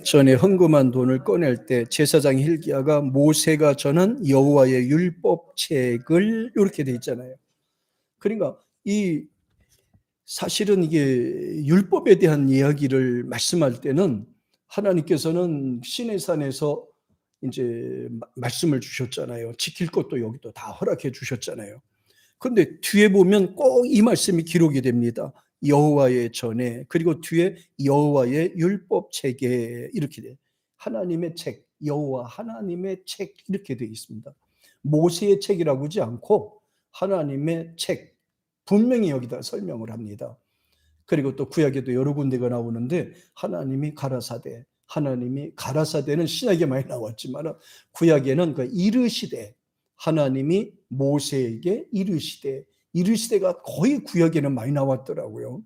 전에 헌금한 돈을 꺼낼 때 제사장 hil기야가 모세가 전한 여호와의 율법책을 이렇게 돼 있잖아요. 그러니까 이 사실은 이게 율법에 대한 이야기를 말씀할 때는 하나님께서는 시내산에서 이제 말씀을 주셨잖아요. 지킬 것도 여기도 다 허락해 주셨잖아요. 그런데 뒤에 보면 꼭 이 말씀이 기록이 됩니다. 여호와의 전에, 그리고 뒤에 여호와의 율법책에 이렇게 돼. 하나님의 책, 여호와 하나님의 책 이렇게 되어 있습니다. 모세의 책이라고 하지 않고 하나님의 책, 분명히 여기다 설명을 합니다. 그리고 또 구약에도 여러 군데가 나오는데 하나님이 가라사대는 신약에 많이 나왔지만 구약에는 그 이르시되, 하나님이 모세에게 이르시되가 거의 구약에는 많이 나왔더라고요.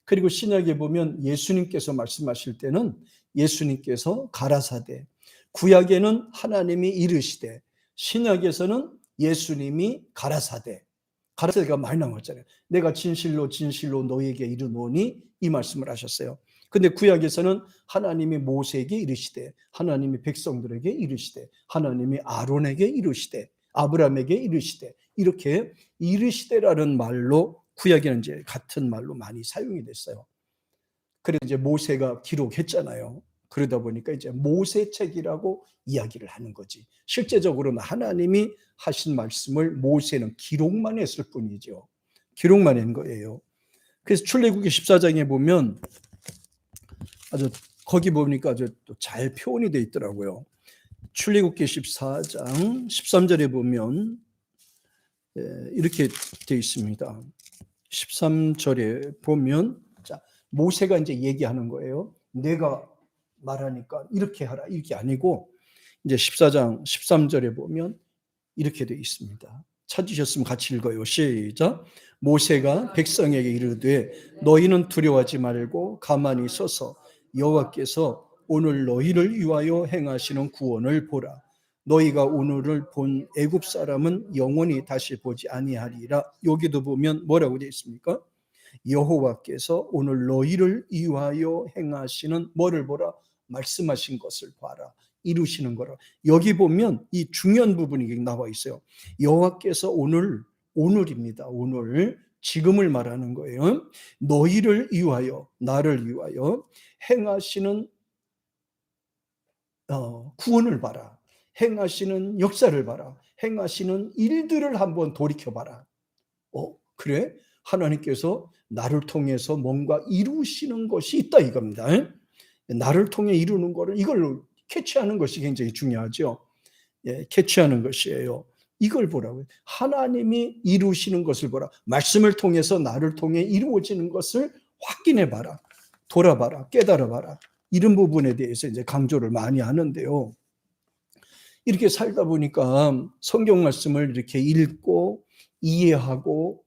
그리고 신약에 보면 예수님께서 말씀하실 때는 예수님께서 가라사대, 구약에는 하나님이 이르시되, 신약에서는 예수님이 가라사대가 많이 나왔잖아요. 내가 진실로 진실로 너에게 이르노니 이 말씀을 하셨어요. 근데 구약에서는 하나님이 모세에게 이르시되, 하나님이 백성들에게 이르시되, 하나님이 아론에게 이르시되, 아브라함에게 이르시되, 이렇게 이르시되라는 말로 구약에는 이제 같은 말로 많이 사용이 됐어요. 그래서 이제 모세가 기록했잖아요. 그러다 보니까 이제 모세책이라고 이야기를 하는 거지. 실제적으로는 하나님이 하신 말씀을 모세는 기록만 했을 뿐이죠. 기록만 한 거예요. 그래서 출애굽기 14장에 보면 아주 거기 보니까 아주 잘 표현이 되어 있더라고요. 출애굽기 14장 13절에 보면 이렇게 되어 있습니다. 13절에 보면 자, 모세가 이제 얘기하는 거예요. 내가 말하니까 이렇게 하라, 이게 아니고 이제 14장 13절에 보면 이렇게 되어 있습니다. 찾으셨으면 같이 읽어요. 시작. 모세가 백성에게 이르되 너희는 두려워하지 말고 가만히 서서 여호와께서 오늘 너희를 위하여 행하시는 구원을 보라. 너희가 오늘을 본 애굽 사람은 영원히 다시 보지 아니하리라. 여기도 보면 뭐라고 되어 있습니까? 여호와께서 오늘 너희를 위하여 행하시는 뭐를 보라? 말씀하신 것을 봐라. 이루시는 거라. 여기 보면 이 중요한 부분이 나와 있어요. 여호와께서 오늘입니다. 오늘 지금을 말하는 거예요. 너희를 위하여, 나를 위하여 행하시는 구원을 봐라. 행하시는 역사를 봐라. 행하시는 일들을 한번 돌이켜봐라. 그래? 하나님께서 나를 통해서 뭔가 이루시는 것이 있다 이겁니다. 나를 통해 이루는 거를 이걸 캐치하는 것이 굉장히 중요하죠. 캐치하는 것이에요. 이걸 보라고요. 하나님이 이루시는 것을 보라. 말씀을 통해서 나를 통해 이루어지는 것을 확인해 봐라. 돌아봐라. 깨달아 봐라. 이런 부분에 대해서 이제 강조를 많이 하는데요. 이렇게 살다 보니까 성경 말씀을 이렇게 읽고 이해하고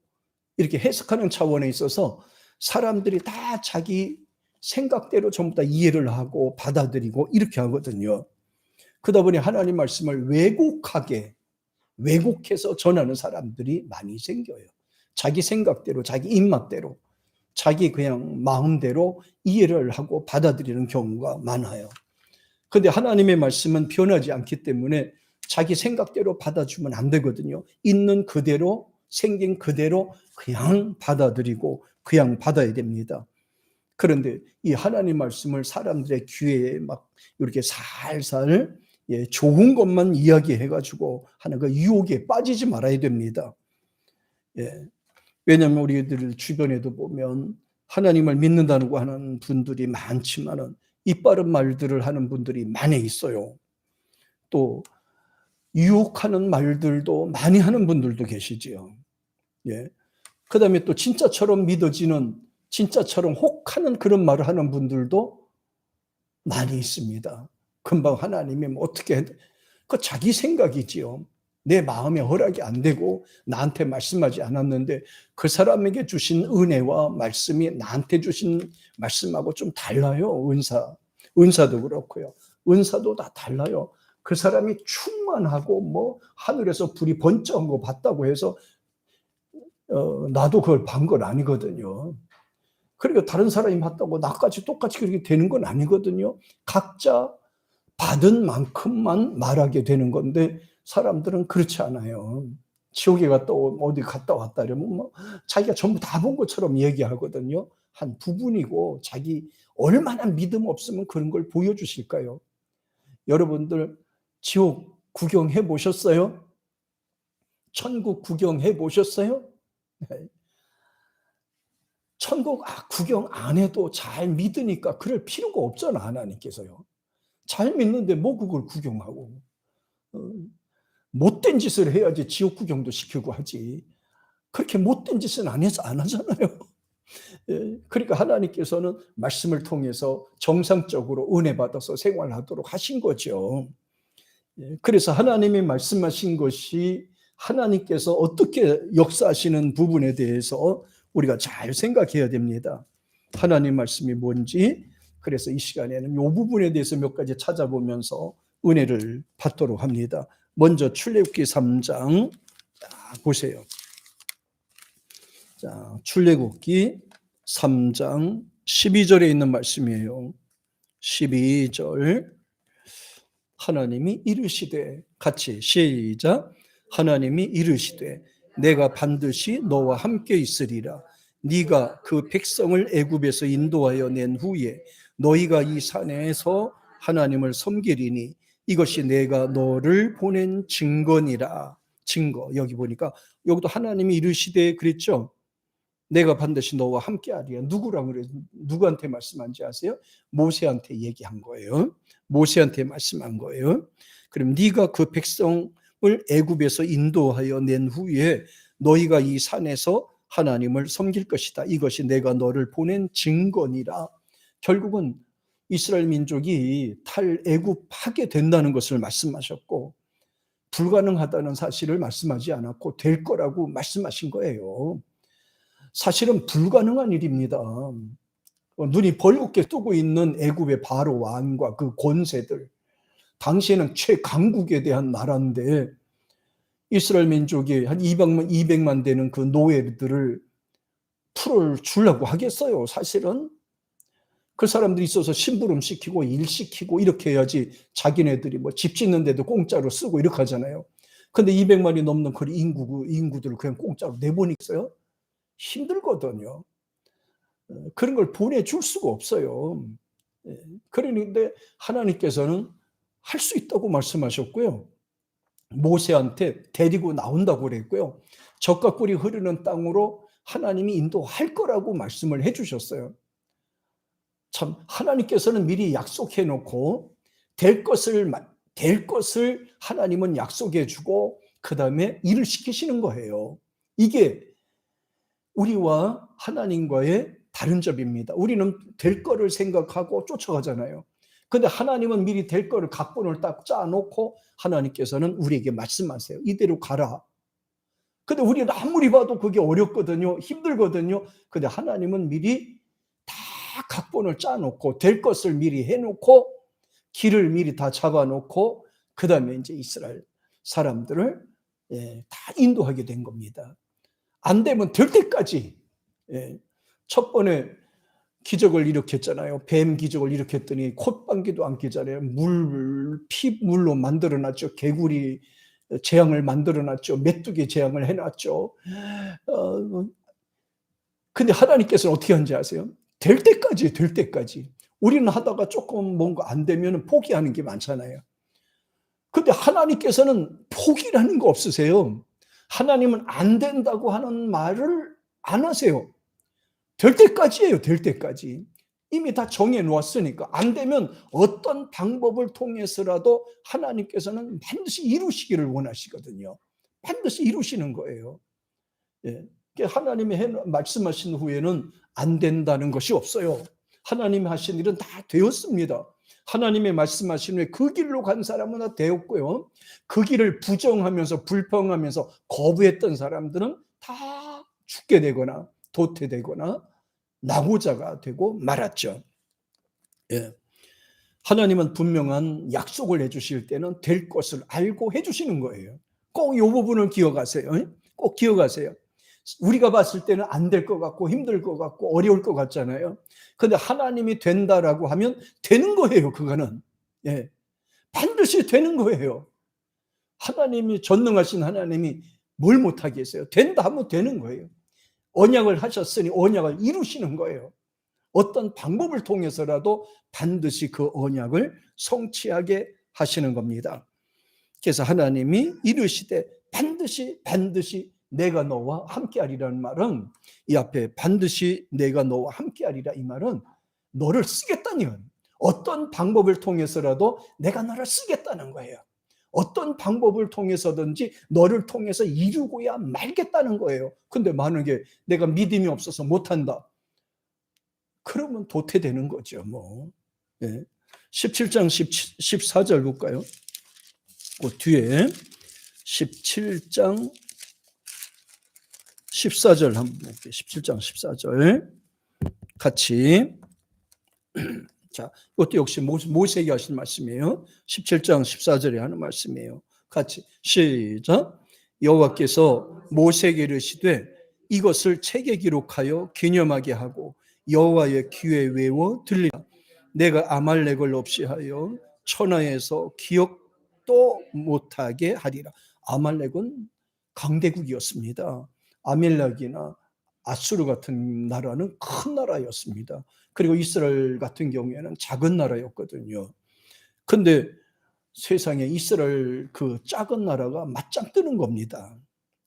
이렇게 해석하는 차원에 있어서 사람들이 다 자기 생각대로 전부 다 이해를 하고 받아들이고 이렇게 하거든요. 그러다 보니 하나님 말씀을 왜곡해서 전하는 사람들이 많이 생겨요. 자기 생각대로, 자기 입맛대로, 자기 그냥 마음대로 이해를 하고 받아들이는 경우가 많아요. 그런데 하나님의 말씀은 변하지 않기 때문에 자기 생각대로 받아주면 안 되거든요. 있는 그대로, 생긴 그대로 그냥 받아들이고 그냥 받아야 됩니다. 그런데 이 하나님 말씀을 사람들의 귀에 막 이렇게 살살 좋은 것만 이야기해가지고 하는 그 유혹에 빠지지 말아야 됩니다. 왜냐하면 우리들 주변에도 보면 하나님을 믿는다고 하는 분들이 많지만은 이빠른 말들을 하는 분들이 많이 있어요. 또 유혹하는 말들도 많이 하는 분들도 계시지요. 그 다음에 또 진짜처럼 믿어지는, 진짜처럼 혹하는 그런 말을 하는 분들도 많이 있습니다. 금방 하나님이 어떻게, 그 자기 생각이지요. 내 마음에 허락이 안 되고 나한테 말씀하지 않았는데 그 사람에게 주신 은혜와 말씀이 나한테 주신 말씀하고 좀 달라요. 은사도 그렇고요. 은사도 다 달라요. 그 사람이 충만하고 뭐 하늘에서 불이 번쩍한 거 봤다고 해서 나도 그걸 본 건 아니거든요. 그러니까 다른 사람이 봤다고 나까지 똑같이 그렇게 되는 건 아니거든요. 각자 받은 만큼만 말하게 되는 건데 사람들은 그렇지 않아요. 지옥에 갔다 어디 갔다 왔다 이러면 뭐 자기가 전부 다 본 것처럼 얘기하거든요. 한 부분이고 자기 얼마나 믿음 없으면 그런 걸 보여주실까요? 여러분들 지옥 구경해 보셨어요? 천국 구경해 보셨어요? 네. 천국 구경 안 해도 잘 믿으니까 그럴 필요가 없잖아, 하나님께서요. 잘 믿는데 뭐 그걸 구경하고. 못된 짓을 해야지 지옥 구경도 시키고 하지. 그렇게 못된 짓은 안 하잖아요. 예, 그러니까 하나님께서는 말씀을 통해서 정상적으로 은혜 받아서 생활하도록 하신 거죠. 예, 그래서 하나님이 말씀하신 것이 하나님께서 어떻게 역사하시는 부분에 대해서 우리가 잘 생각해야 됩니다. 하나님 말씀이 뭔지, 그래서 이 시간에는 이 부분에 대해서 몇 가지 찾아보면서 은혜를 받도록 합니다. 먼저 출애굽기 3장 보세요. 자, 출애굽기 3장 12절에 있는 말씀이에요. 12절. 하나님이 이르시되, 같이 시작. 하나님이 이르시되 내가 반드시 너와 함께 있으리라. 네가 그 백성을 애굽에서 인도하여 낸 후에 너희가 이 산에서 하나님을 섬기리니 이것이 내가 너를 보낸 증거니라. 증거. 여기 보니까 여기도 하나님이 이르시되 그랬죠. 내가 반드시 너와 함께하리라. 누구랑 그래? 누구한테 말씀한지 아세요? 모세한테 얘기한 거예요. 모세한테 말씀한 거예요. 그럼 네가 그 백성을 애굽에서 인도하여 낸 후에 너희가 이 산에서 하나님을 섬길 것이다. 이것이 내가 너를 보낸 증거니라. 결국은 이스라엘 민족이 탈애굽하게 된다는 것을 말씀하셨고, 불가능하다는 사실을 말씀하지 않았고 될 거라고 말씀하신 거예요. 사실은 불가능한 일입니다. 눈이 벌겋게 뜨고 있는 애굽의 바로 왕과 그 권세들, 당시에는 최강국에 대한 나라인데 이스라엘 민족이 한 200만 되는 그 노예들을 풀어주려고 하겠어요. 사실은 그 사람들이 있어서 심부름 시키고 일 시키고 이렇게 해야지 자기네들이 뭐 집 짓는 데도 공짜로 쓰고 이렇게 하잖아요. 근데 200만이 넘는 그 인구들을 그냥 공짜로 내보니까요. 힘들거든요. 그런 걸 보내줄 수가 없어요. 그런데 하나님께서는 할 수 있다고 말씀하셨고요. 모세한테 데리고 나온다고 그랬고요. 젖과 꿀이 흐르는 땅으로 하나님이 인도할 거라고 말씀을 해주셨어요. 참 하나님께서는 미리 약속해 놓고 될 것을 하나님은 약속해 주고 그 다음에 일을 시키시는 거예요. 이게 우리와 하나님과의 다른 점입니다. 우리는 될 거를 생각하고 쫓아가잖아요. 근데 하나님은 미리 될 거를 각본을 딱 짜놓고 하나님께서는 우리에게 말씀하세요. 이대로 가라. 근데 우리는 아무리 봐도 그게 어렵거든요. 힘들거든요. 근데 하나님은 미리 다 각본을 짜놓고 될 것을 미리 해놓고 길을 미리 다 잡아놓고 그 다음에 이제 이스라엘 사람들을 다 인도하게 된 겁니다. 안 되면 될 때까지. 첫 번에 기적을 일으켰잖아요. 뱀 기적을 일으켰더니 콧방귀도 안 뀌잖아요. 피물로 만들어놨죠. 개구리 재앙을 만들어놨죠. 메뚜기 재앙을 해놨죠. 근데 하나님께서는 어떻게 하는지 아세요? 될 때까지. 우리는 하다가 조금 뭔가 안 되면 포기하는 게 많잖아요. 근데 하나님께서는 포기라는 거 없으세요. 하나님은 안 된다고 하는 말을 안 하세요. 될 때까지예요. 될 때까지. 이미 다 정해 놓았으니까. 안 되면 어떤 방법을 통해서라도 하나님께서는 반드시 이루시기를 원하시거든요. 반드시 이루시는 거예요. 하나님이 말씀하신 후에는 안 된다는 것이 없어요. 하나님이 하신 일은 다 되었습니다. 하나님의 말씀하신 후에 그 길로 간 사람은 다 되었고요. 그 길을 부정하면서 불평하면서 거부했던 사람들은 다 죽게 되거나 도태되거나 낙오자가 되고 말았죠. 하나님은 분명한 약속을 해주실 때는 될 것을 알고 해주시는 거예요. 꼭 이 부분을 기억하세요. 꼭 기억하세요. 우리가 봤을 때는 안 될 것 같고 힘들 것 같고 어려울 것 같잖아요. 근데 하나님이 된다라고 하면 되는 거예요. 그거는 반드시 되는 거예요. 하나님이 전능하신 하나님이 뭘 못하겠어요. 된다 하면 되는 거예요. 언약을 하셨으니 언약을 이루시는 거예요. 어떤 방법을 통해서라도 반드시 그 언약을 성취하게 하시는 겁니다. 그래서 하나님이 이르시되 반드시 내가 너와 함께하리라는 말은, 이 앞에 반드시 내가 너와 함께하리라 이 말은 너를 쓰겠다는 거예요. 어떤 방법을 통해서라도 내가 너를 쓰겠다는 거예요. 어떤 방법을 통해서든지 너를 통해서 이루고야 말겠다는 거예요. 근데 만약에 내가 믿음이 없어서 못한다, 그러면 도태되는 거죠. 17장 14절 볼까요? 그 뒤에 17장 14절 한번 볼게요. 17장 14절 같이. 자, 이것도 역시 모세에게 하신 말씀이에요. 17장 14절에 하는 말씀이에요. 같이 시작. 여호와께서 모세에게 이르시되 이것을 책에 기록하여 기념하게 하고 여호와의 귀에 외워 들리라. 내가 아말렉을 없이 하여 천하에서 기억도 못하게 하리라. 아말렉은 강대국이었습니다. 아멜렉이나 아수르 같은 나라는 큰 나라였습니다. 그리고 이스라엘 같은 경우에는 작은 나라였거든요. 근데 세상에 이스라엘 그 작은 나라가 맞짱 뜨는 겁니다.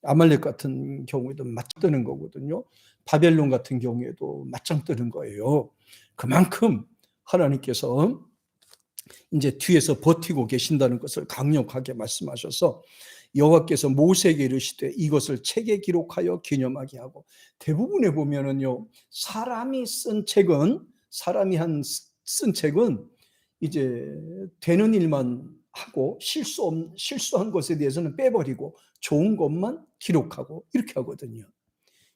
아말렉 같은 경우에도 맞짱 뜨는 거거든요. 바벨론 같은 경우에도 맞짱 뜨는 거예요. 그만큼 하나님께서 이제 뒤에서 버티고 계신다는 것을 강력하게 말씀하셔서 여호와께서 모세에게 이르시되 이것을 책에 기록하여 기념하게 하고, 대부분에 보면은요, 사람이 쓴 책은 이제 되는 일만 하고 실수한 것에 대해서는 빼버리고 좋은 것만 기록하고 이렇게 하거든요.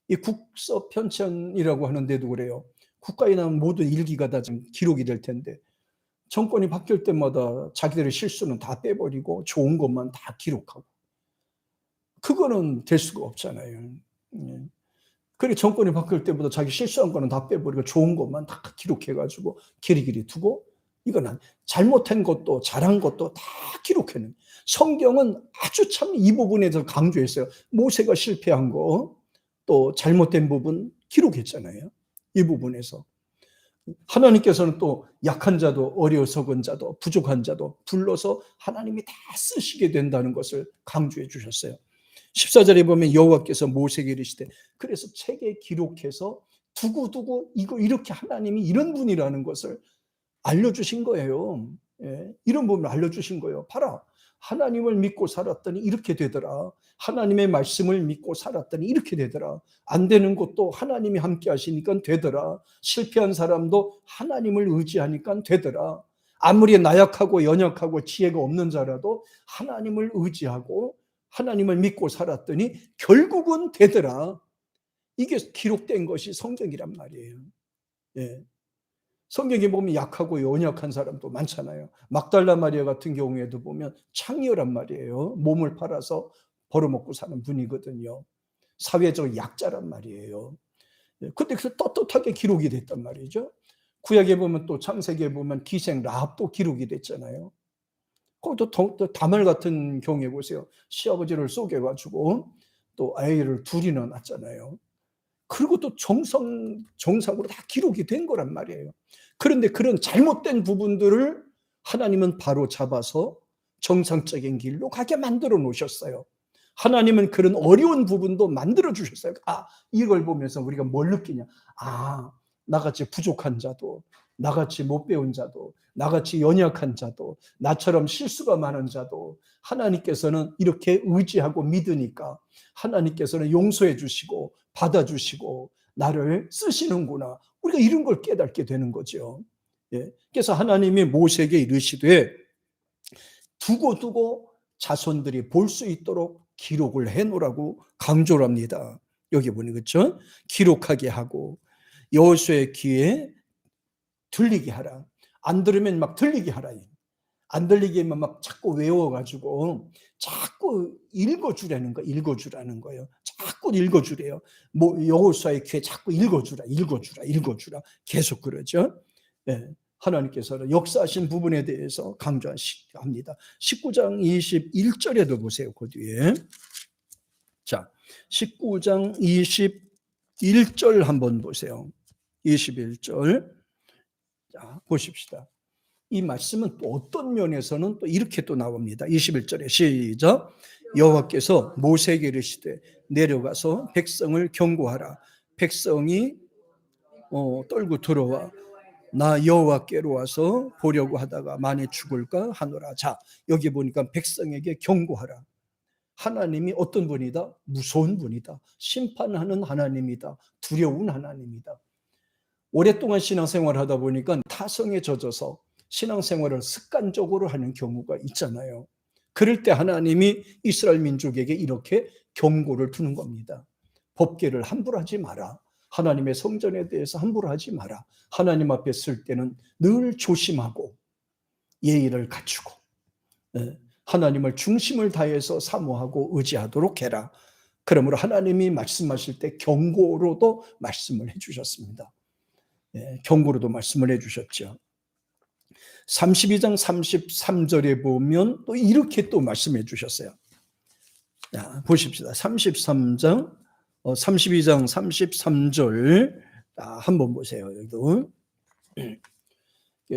이 국서 편찬이라고 하는데도 그래요. 국가에 나온 모든 일기가 다 지금 기록이 될 텐데 정권이 바뀔 때마다 자기들의 실수는 다 빼버리고 좋은 것만 다 기록하고, 그거는 될 수가 없잖아요. 그리고 정권이 바뀔 때마다 자기 실수한 거는 다 빼버리고 좋은 것만 다 기록해가지고 길이길이 두고, 이거는 잘못한 것도 잘한 것도 다 기록해는. 성경은 아주 참 이 부분에서 강조했어요. 모세가 실패한 거, 또 잘못된 부분 기록했잖아요. 이 부분에서 하나님께서는 또 약한 자도 어리석은 자도 부족한 자도 불러서 하나님이 다 쓰시게 된다는 것을 강조해 주셨어요. 14절에 보면 여호와께서 모세에게 이르시되, 그래서 책에 기록해서 두고두고 이거 이렇게 하나님이 이런 분이라는 것을 알려주신 거예요. 이런 부분을 알려주신 거예요. 봐라, 하나님을 믿고 살았더니 이렇게 되더라. 하나님의 말씀을 믿고 살았더니 이렇게 되더라. 안 되는 것도 하나님이 함께 하시니까 되더라. 실패한 사람도 하나님을 의지하니까 되더라. 아무리 나약하고 연약하고 지혜가 없는 자라도 하나님을 의지하고 하나님을 믿고 살았더니 결국은 되더라. 이게 기록된 것이 성경이란 말이에요. 성경에 보면 약하고 연약한 사람도 많잖아요. 막달라 마리아 같은 경우에도 보면 창녀란 말이에요. 몸을 팔아서 벌어먹고 사는 분이거든요. 사회적 약자란 말이에요. 근데 그 떳떳하게 기록이 됐단 말이죠. 구약에 보면 또 창세기에 보면 기생 라합도 기록이 됐잖아요. 거기도 또 다말 같은 경우에 보세요. 시아버지를 속여가지고 또 아이를 둘이나 낳았잖아요. 그리고 또 정상으로 다 기록이 된 거란 말이에요. 그런데 그런 잘못된 부분들을 하나님은 바로 잡아서 정상적인 길로 가게 만들어 놓으셨어요. 하나님은 그런 어려운 부분도 만들어 주셨어요. 이걸 보면서 우리가 뭘 느끼냐? 나같이 부족한 자도, 나같이 못 배운 자도, 나같이 연약한 자도, 나처럼 실수가 많은 자도 하나님께서는 이렇게 의지하고 믿으니까 하나님께서는 용서해 주시고 받아주시고 나를 쓰시는구나. 우리가 이런 걸 깨닫게 되는 거죠. 그래서 하나님이 모세에게 이르시되 두고 자손들이 볼 수 있도록 기록을 해놓으라고 강조를 합니다. 여기 보니 그렇죠? 기록하게 하고 여호수아의 귀에 들리게 하라. 안 들으면 막 들리게 하라. 안 들리게만 막 자꾸 외워가지고 자꾸 읽어주라는 거예요. 자꾸 읽어주래요. 뭐 여호수아의 귀에 자꾸 읽어주라 계속 그러죠. 예, 하나님께서는 역사하신 부분에 대해서 강조합니다. 19장 21절에도 보세요. 그 뒤에 자 19장 21절 한번 보세요. 21절 자 보십시다. 이 말씀은 또 어떤 면에서는 또 이렇게 또 나옵니다. 21절에 시작. 여호와께서 모세에게 이르시되 내려가서 백성을 경고하라. 백성이 떨고 들어와 나 여호와께로 와서 보려고 하다가 만에 죽을까 하노라. 자, 여기 보니까 백성에게 경고하라. 하나님이 어떤 분이다? 무서운 분이다. 심판하는 하나님이다. 두려운 하나님이다. 오랫동안 신앙생활을 하다 보니까 타성에 젖어서 신앙생활을 습관적으로 하는 경우가 있잖아요. 그럴 때 하나님이 이스라엘 민족에게 이렇게 경고를 두는 겁니다. 법궤를 함부로 하지 마라. 하나님의 성전에 대해서 함부로 하지 마라. 하나님 앞에 쓸 때는 늘 조심하고 예의를 갖추고 하나님을 중심을 다해서 사모하고 의지하도록 해라. 그러므로 하나님이 말씀하실 때 경고로도 말씀을 해주셨습니다. 경고로도 말씀을 해주셨죠. 32장 33절에 보면 또 이렇게 또 말씀해 주셨어요. 자, 보십시다. 32장 33절 한번 보세요. 여기도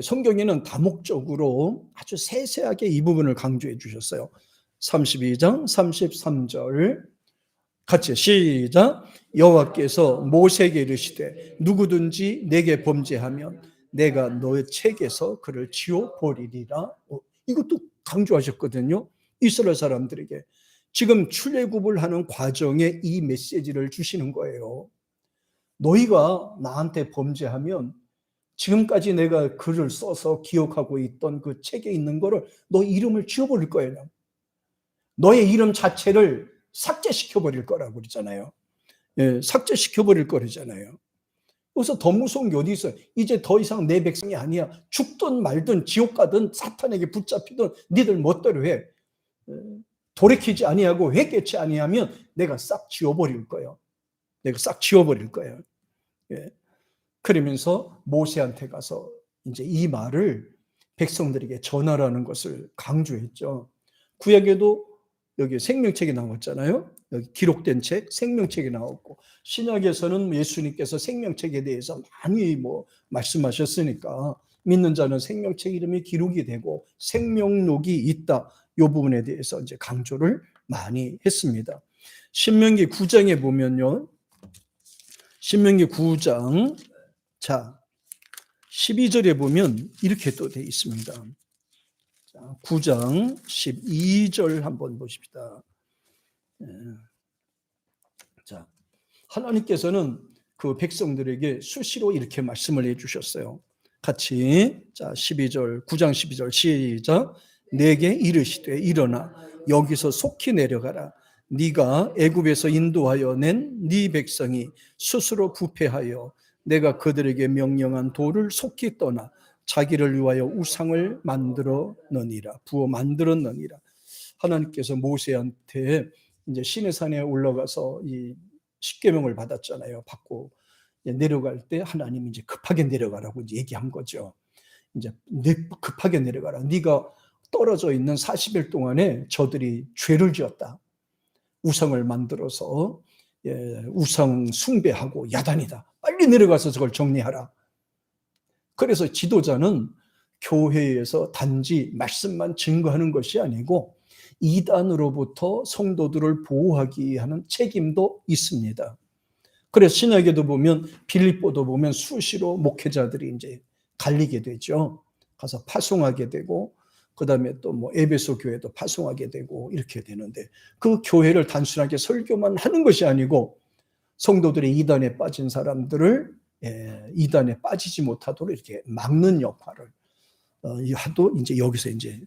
성경에는 다목적으로 아주 세세하게 이 부분을 강조해 주셨어요. 32장 33절 같이 시작. 여호와께서 모세에게 이르시되 누구든지 내게 범죄하면 내가 너의 책에서 그를 지워버리리라. 이것도 강조하셨거든요. 이스라엘 사람들에게 지금 출애굽을 하는 과정에 이 메시지를 주시는 거예요. 너희가 나한테 범죄하면 지금까지 내가 글을 써서 기억하고 있던 그 책에 있는 거를 너 이름을 지워버릴 거예요. 너의 이름 자체를 삭제시켜버릴 거라고 그러잖아요. 삭제시켜버릴 거라잖아요. 그래서 더 무서운 게 어디 있어요? 이제 더 이상 내 백성이 아니야. 죽든 말든 지옥 가든 사탄에게 붙잡히든 니들 멋대로 해. 돌이키지 아니하고 회개치 아니하면 내가 싹 지워버릴 거예요. 그러면서 모세한테 가서 이제 이 말을 백성들에게 전하라는 것을 강조했죠. 구약에도 여기 생명책이 나왔잖아요. 여기 기록된 책, 생명책이 나왔고, 신약에서는 예수님께서 생명책에 대해서 많이 말씀하셨으니까 믿는 자는 생명책 이름이 기록이 되고 생명록이 있다. 이 부분에 대해서 이제 강조를 많이 했습니다. 신명기 9장에 보면요. 신명기 9장, 자, 12절에 보면 이렇게 또 되어 있습니다. 9장 12절 한번 보십시다. 자, 하나님께서는 그 백성들에게 수시로 이렇게 말씀을 해주셨어요. 같이 자 12절 9장 12절 시작. 내게 이르시되 일어나 여기서 속히 내려가라. 네가 애굽에서 인도하여 낸 네 백성이 스스로 부패하여 내가 그들에게 명령한 도를 속히 떠나 자기를 위하여 우상을 만들었느니라. 부어 만들었느니라. 하나님께서 모세한테 이제 시내산에 올라가서 이 십계명을 받았잖아요. 받고 내려갈 때 하나님이 이제 급하게 내려가라고 이제 얘기한 거죠. 이제 급하게 내려가라. 네가 떨어져 있는 40일 동안에 저들이 죄를 지었다. 우상을 만들어서 우상 숭배하고 야단이다. 빨리 내려가서 저걸 정리하라. 그래서 지도자는 교회에서 단지 말씀만 증거하는 것이 아니고 이단으로부터 성도들을 보호하기 하는 책임도 있습니다. 그래서 신약에도 보면 빌립보도 보면 수시로 목회자들이 이제 갈리게 되죠. 가서 파송하게 되고 그다음에 또 에베소 교회도 파송하게 되고 이렇게 되는데 그 교회를 단순하게 설교만 하는 것이 아니고 성도들의 이단에 빠진 사람들을 이단에 빠지지 못하도록 이렇게 막는 역할을 하도 이제 여기서 이제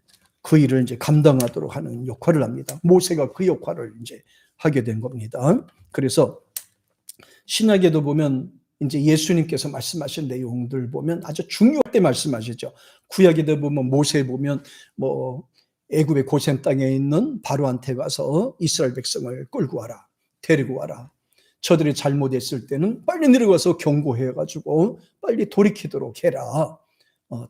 그 일을 이제 감당하도록 하는 역할을 합니다. 모세가 그 역할을 이제 하게 된 겁니다. 그래서 신약에도 보면 이제 예수님께서 말씀하신 내용들 보면 아주 중요할 때 말씀하시죠. 구약에도 보면 모세 보면 뭐 애굽의 고센 땅에 있는 바로한테 가서 이스라엘 백성을 끌고 와라, 데리고 와라. 저들이 잘못했을 때는 빨리 내려가서 경고해가지고 빨리 돌이키도록 해라.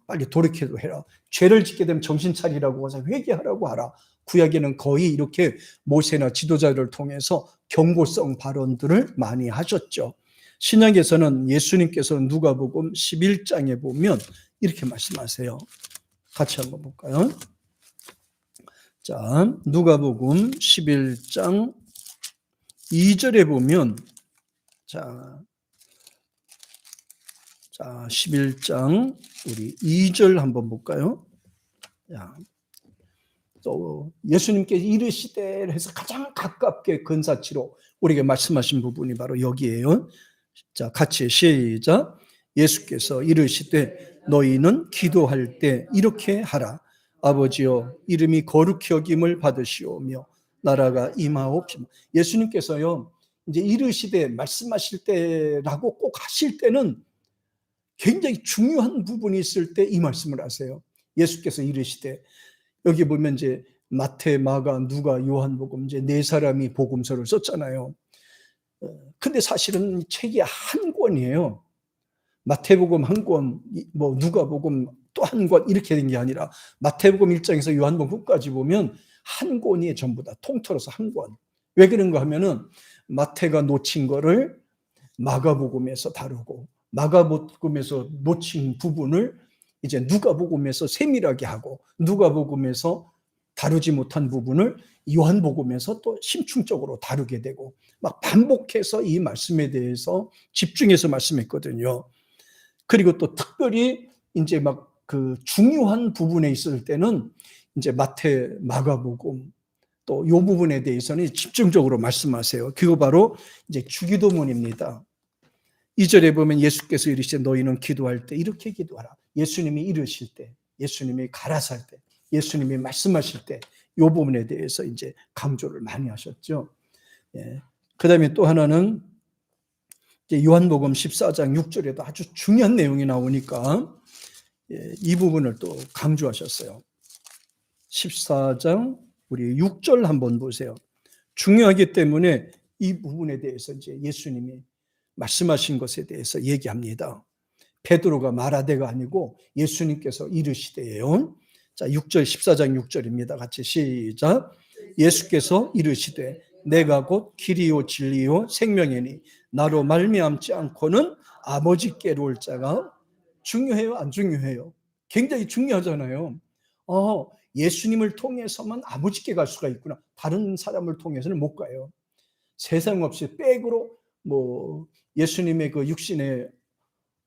빨리 돌이키도록 해라. 죄를 짓게 되면 정신 차리라고 해서 회개하라고 하라. 구약에는 거의 이렇게 모세나 지도자들을 통해서 경고성 발언들을 많이 하셨죠. 신약에서는 예수님께서 누가복음 11장에 보면 이렇게 말씀하세요. 같이 한번 볼까요? 자, 누가복음 11장 2절에 보면 자 11장 우리 2절 한번 볼까요? 자, 또 예수님께서 이르시되 해서 가장 가깝게 근사치로 우리에게 말씀하신 부분이 바로 여기에요. 자, 같이 시작. 예수께서 이르시되 너희는 기도할 때 이렇게 하라. 아버지여 이름이 거룩히 여김을 받으시오며 나라가 임하옵시며. 예수님께서요 이제 이르시되 말씀하실 때라고 꼭 하실 때는 굉장히 중요한 부분이 있을 때 이 말씀을 하세요. 예수께서 이르시되 여기 보면 이제 마태, 마가, 누가, 요한복음 이제 네 사람이 복음서를 썼잖아요. 근데 사실은 책이 한 권이에요. 마태복음 한 권, 뭐 누가복음 또 한 권 이렇게 된 게 아니라 마태복음 1장에서 요한복음 끝까지 보면 한 권이 전부 다 통틀어서 한 권. 왜 그런가 하면은 마태가 놓친 거를 마가복음에서 다루고 마가복음에서 놓친 부분을 이제 누가복음에서 세밀하게 하고 누가복음에서 다루지 못한 부분을 요한복음에서 또 심층적으로 다루게 되고 막 반복해서 이 말씀에 대해서 집중해서 말씀했거든요. 그리고 또 특별히 이제 막 그 중요한 부분에 있을 때는 이제 마태, 마가복음 또 이 부분에 대해서는 집중적으로 말씀하세요. 그거 바로 이제 주기도문입니다. 2절에 보면 예수께서 이르시되 너희는 기도할 때 이렇게 기도하라. 예수님이 이르실 때, 예수님이 가라사할 때, 예수님이 말씀하실 때 이 부분에 대해서 이제 강조를 많이 하셨죠. 예. 그다음에 또 하나는 이제 요한복음 14장 6절에도 아주 중요한 내용이 나오니까 이 부분을 또 강조하셨어요. 14장 우리 6절 한번 보세요. 중요하기 때문에 이 부분에 대해서 이제 예수님이 말씀하신 것에 대해서 얘기합니다. 베드로가 말하되가 아니고 예수님께서 이르시되요. 자, 6절 14장 6절입니다. 같이 시작. 예수께서 이르시되 내가 곧 길이요 진리요 생명이니 나로 말미암지 않고는 아버지께로 올 자가 중요해요, 안 중요해요? 굉장히 중요하잖아요. 예수님을 통해서만 아버지께 갈 수가 있구나. 다른 사람을 통해서는 못 가요. 세상 없이 백으로 뭐 예수님의 그 육신의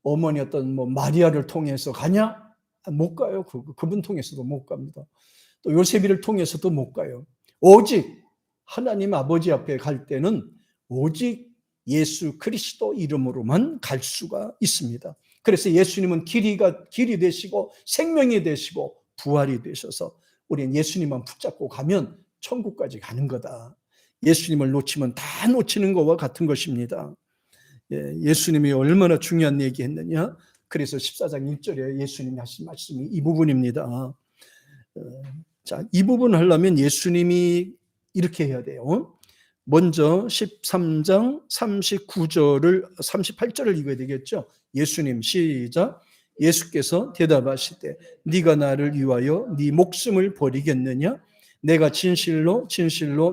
어머니였던 뭐 마리아를 통해서 가냐? 못 가요. 그분 통해서도 못 갑니다. 또 요셉이를 통해서도 못 가요. 오직 하나님 아버지 앞에 갈 때는 오직 예수 그리스도 이름으로만 갈 수가 있습니다. 그래서 예수님은 길이 되시고 생명이 되시고 부활이 되셔서 우리는 예수님만 붙잡고 가면 천국까지 가는 거다. 예수님을 놓치면 다 놓치는 것과 같은 것입니다. 예수님이 얼마나 중요한 얘기했느냐. 그래서 14장 1절에 예수님이 하신 말씀이 이 부분입니다. 자, 이 부분 하려면 예수님이 이렇게 해야 돼요. 먼저 13장 38절을 읽어야 되겠죠. 예수님 시작. 예수께서 대답하시되 네가 나를 위하여 네 목숨을 버리겠느냐? 내가 진실로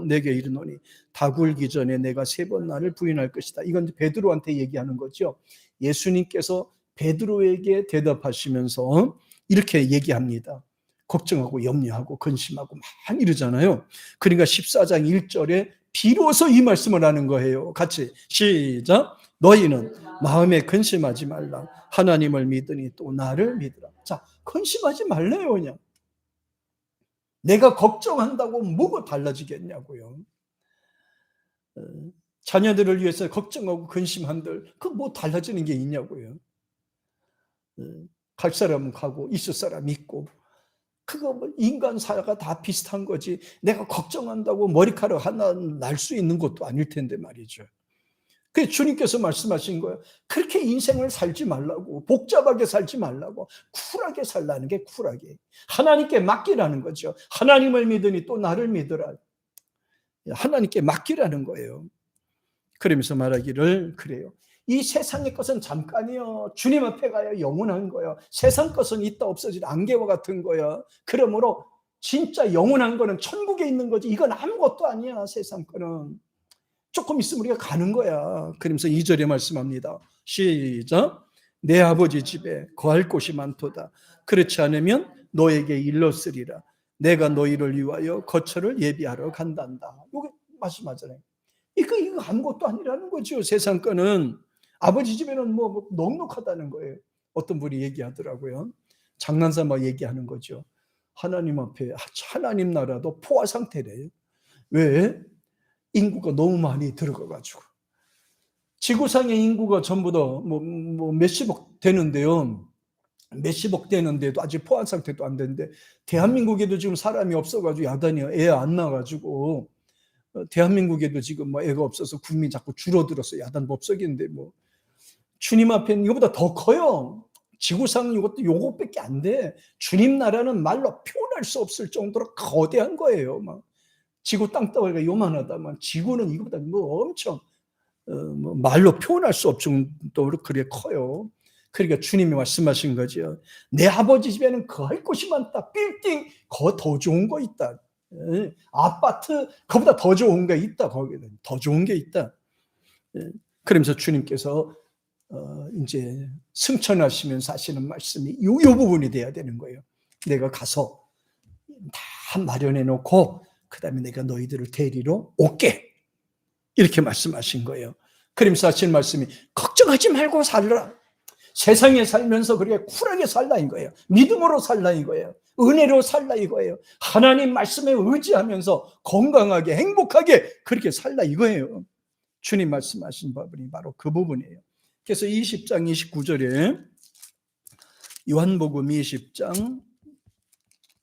내게 이르노니 다 굴기 전에 내가 3번 나를 부인할 것이다. 이건 베드로한테 얘기하는 거죠. 예수님께서 베드로에게 대답하시면서 이렇게 얘기합니다. 걱정하고 염려하고 근심하고 많이 이러잖아요. 그러니까 14장 1절에 비로소 이 말씀을 하는 거예요. 같이 시작. 너희는 마음에 근심하지 말라. 하나님을 믿으니 또 나를 믿으라. 자, 근심하지 말래요. 그냥 내가 걱정한다고 뭐가 달라지겠냐고요. 자녀들을 위해서 걱정하고 근심한들 그 뭐 달라지는 게 있냐고요. 갈 사람은 가고 있을 사람 있고 그거 뭐 인간 사회가 다 비슷한 거지. 내가 걱정한다고 머리카락 하나 날 수 있는 것도 아닐 텐데 말이죠. 그래서 주님께서 말씀하신 거예요. 그렇게 인생을 살지 말라고, 복잡하게 살지 말라고, 쿨하게 살라는 게 쿨하게. 하나님께 맡기라는 거죠. 하나님을 믿으니 또 나를 믿으라. 하나님께 맡기라는 거예요. 그러면서 말하기를 그래요. 이 세상의 것은 잠깐이요. 주님 앞에 가야 영원한 거예요. 세상 것은 있다 없어질 안개와 같은 거예요. 그러므로 진짜 영원한 거는 천국에 있는 거지. 이건 아무것도 아니야. 세상 거는. 조금 있으면 우리가 가는 거야. 그러면서 2절에 말씀합니다. 시작. 내 아버지 집에 거할 곳이 많도다. 그렇지 않으면 너에게 일렀으리라. 내가 너희를 위하여 거처를 예비하러 간단다. 이게 말씀하잖아요. 이거 아무것도 아니라는 거죠. 세상 거는. 아버지 집에는 뭐 넉넉하다는 거예요. 어떤 분이 얘기하더라고요. 장난삼아 얘기하는 거죠. 하나님 앞에 하나님 나라도 포화 상태래요. 왜? 인구가 너무 많이 들어가가지고. 지구상의 인구가 전부 다 몇십억 되는데요. 몇십억 되는데도 아직 포화 상태도 안 되는데, 대한민국에도 지금 사람이 없어가지고 야단이 애 안 나가지고, 대한민국에도 지금 뭐 애가 없어서 국민이 자꾸 줄어들어서 야단 법석인데, 뭐 주님 앞에는 이거보다 더 커요. 지구상 이것도 요것밖에 안 돼. 주님 나라는 말로 표현할 수 없을 정도로 거대한 거예요. 막 지구 땅덩어리가 요만하다만 지구는 이거보다 뭐 엄청 말로 표현할 수 없을 정도로 그래 커요. 그러니까 주님이 말씀하신 거죠. 내 아버지 집에는 거할 곳이 많다. 빌딩 그거 더 좋은 거 있다. 아파트 그보다 더 좋은 게 있다. 거기는 더 좋은 게 있다. 그러면서 주님께서 이제 승천하시면서 하시는 말씀이 이 부분이 돼야 되는 거예요. 내가 가서 다 마련해 놓고 그 다음에 내가 너희들을 데리러 올게. 이렇게 말씀하신 거예요. 그러면서 하신 말씀이 걱정하지 말고 살라. 세상에 살면서 그렇게 쿨하게 살라 이거예요. 믿음으로 살라 이거예요. 은혜로 살라 이거예요. 하나님 말씀에 의지하면서 건강하게 행복하게 그렇게 살라 이거예요. 주님 말씀하신 부분이 바로 그 부분이에요. 그래서 20장 29절에 요한복음 20장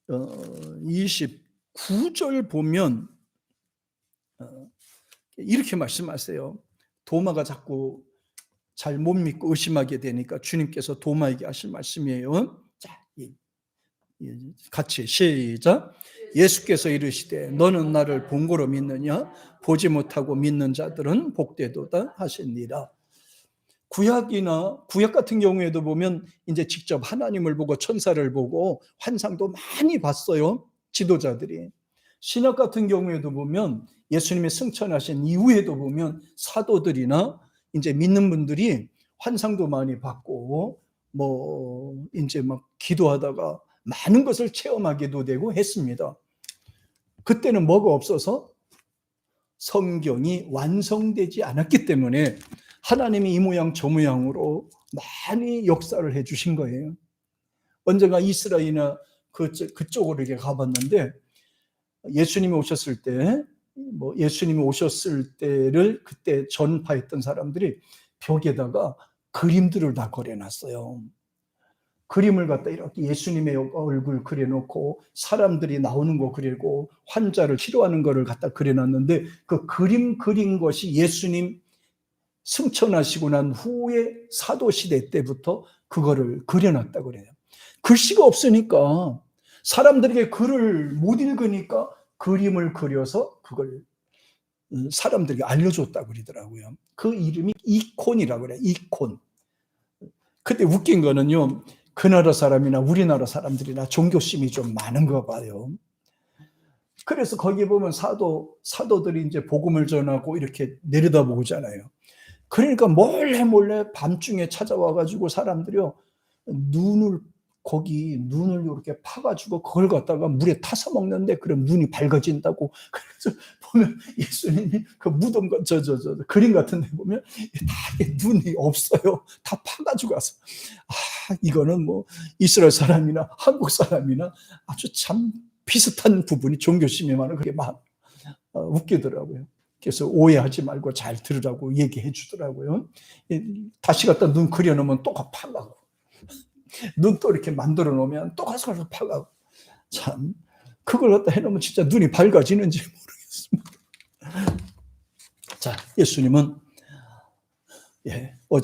29절 보면 이렇게 말씀하세요. 도마가 자꾸 잘 못 믿고 의심하게 되니까 주님께서 도마에게 하신 말씀이에요. 자, 같이 시작. 예수께서 이르시되 너는 나를 본고로 믿느냐? 보지 못하고 믿는 자들은 복되도다 하시니라. 구약 같은 경우에도 보면 이제 직접 하나님을 보고 천사를 보고 환상도 많이 봤어요. 지도자들이. 신약 같은 경우에도 보면 예수님이 승천하신 이후에도 보면 사도들이나 이제 믿는 분들이 환상도 많이 받고 뭐 이제 막 기도하다가 많은 것을 체험하게도 되고 했습니다. 그때는 뭐가 없어서 성경이 완성되지 않았기 때문에 하나님이 이 모양 저 모양으로 많이 역사를 해주신 거예요. 언젠가 이스라엘이나 그쪽으로 이렇게 가봤는데 예수님이 오셨을 때를 그때 전파했던 사람들이 벽에다가 그림들을 다 그려놨어요. 그림을 갖다 이렇게 예수님의 얼굴 그려놓고 사람들이 나오는 거 그리고 환자를 치료하는 거를 갖다 그려놨는데 그 그림 그린 것이 예수님 승천하시고 난 후에 사도시대 때부터 그거를 그려놨다고 그래요. 글씨가 없으니까 사람들에게 글을 못 읽으니까 그림을 그려서 그걸 사람들에게 알려줬다고 그러더라고요. 그 이름이 이콘이라고 그래요. 이콘. 그때 웃긴 거는요. 그 나라 사람이나 우리나라 사람들이나 종교심이 좀 많은가 봐요. 그래서 거기 보면 사도들이 이제 복음을 전하고 이렇게 내려다보잖아요. 그러니까 몰래 밤중에 찾아와가지고 사람들이요 눈을 이렇게 파가지고 그걸 갖다가 물에 타서 먹는데 그럼 눈이 밝아진다고. 그래서 보면 예수님이 그 무덤 저 그림 같은데 보면 다 눈이 없어요. 다 파가지고 와서 이거는 뭐 이스라엘 사람이나 한국 사람이나 아주 참 비슷한 부분이 종교심이 많은 그게 막 웃기더라고요. 그래서 오해하지 말고 잘 들으라고 얘기해 주더라고요. 다시 갖다 눈 그려놓으면 또 파가고 눈 또 이렇게 만들어 놓으면 또 가서 파가고 참 그걸 갖다 해놓으면 진짜 눈이 밝아지는지 모르겠습니다. 자, 예수님은 예.